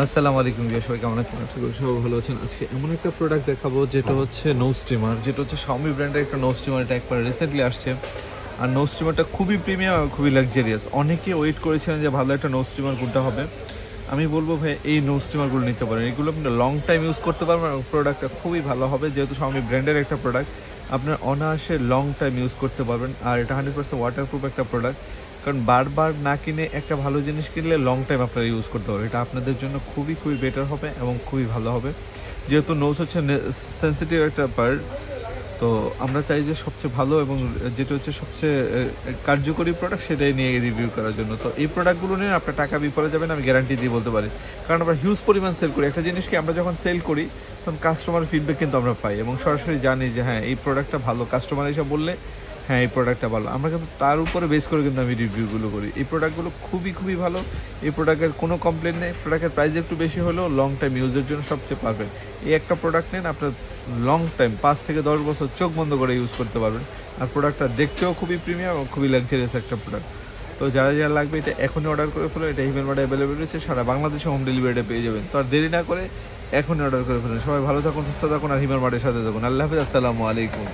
আসসালামু আলাইকুম ভাইয়া, সবাই কেমন আছেন? আশা করি সবাই ভালো আছেন। আজকে এমন একটা প্রোডাক্ট দেখাবো যেটা হচ্ছে নো স্টিমার, যেটা হচ্ছে Xiaomi ব্র্যান্ডের একটা নো স্টিমার। এটা একবার রিসেন্টলি আসছে। আর নো স্টিমারটা খুবই প্রিমিয়াম এবং খুবই লাক্সারিয়াস। অনেকে ওয়েট করেছিলেন যে ভালো একটা নো স্টিমার কোনটা হবে। আমি বলবো ভাই এই নো স্টিমারগুলো নিতে পারেন। এগুলো আপনি লং টাইম ইউজ করতে পারবেন এবং প্রোডাক্টটা খুবই ভালো হবে। যেহেতু Xiaomi ব্র্যান্ডের একটা প্রোডাক্ট, আপনার অনায়াসে লং টাইম ইউজ করতে পারবেন। আর এটা 100% ওয়াটারপ্রুফ একটা প্রোডাক্ট। কারণ বারবার না কিনে একটা ভালো জিনিস কিনলে লং টাইম আপনারা ইউজ করতে পারবেন। এটা আপনাদের জন্য খুবই খুবই বেটার হবে এবং খুবই ভালো হবে। যেহেতু নোজ হচ্ছে সেন্সিটিভ একটা পার্ট, তো আমরা চাই যে সবচেয়ে ভালো এবং যেটা হচ্ছে সবচেয়ে কার্যকরী প্রোডাক্ট সেটাই নিয়ে রিভিউ করার জন্য। তো এই প্রোডাক্টগুলো নিয়ে আপনার টাকা বিফলে যাবেন, আমি গ্যারান্টি দিয়ে বলতে পারি। কারণ আমরা হিউজ পরিমাণ সেল করি একটা জিনিসকে। আমরা যখন সেল করি তখন কাস্টমার ফিডব্যাক কিন্তু আমরা পাই এবং সরাসরি জানি যে হ্যাঁ এই প্রোডাক্টটা ভালো। কাস্টমার এসে বললে হ্যাঁ এই প্রোডাক্টটা ভালো, আমরা কিন্তু তার উপরে বেস করে কিন্তু আমি রিভিউগুলো করি। এই প্রোডাক্টগুলো খুবই খুবই ভালো। এই প্রোডাক্টের কোনো কমপ্লেন নেই। প্রোডাক্টের প্রাইস একটু বেশি হলেও লং টাইম ইউজের জন্য সবচেয়ে পারফেক্ট। এই একটা প্রোডাক্ট নেন, আপনার লং টাইম 5 থেকে 10 বছর চোখ বন্ধ করে ইউজ করতে পারবেন। আর প্রোডাক্টটা দেখতেও খুবই প্রিমিয়াম এবং খুবই লাক্সারিয়াস একটা প্রোডাক্ট। তো যারা যারা লাগবে এটা এখনই অর্ডার করে ফেলো। এটা হিমেল মার্টে অ্যাভেলেবেল রয়েছে, সারা বাংলাদেশে হোম ডেলিভারিটা পেয়ে যাবেন। তো আর দেরি না করে এখনই অর্ডার করে ফেলুন। সবাই ভালো থাকুন, সুস্থ থাকুন আর হিমেল মার্টের সাথে থাকুন। আল্লাহ হাফিজ, আসসালামু আলাইকুম।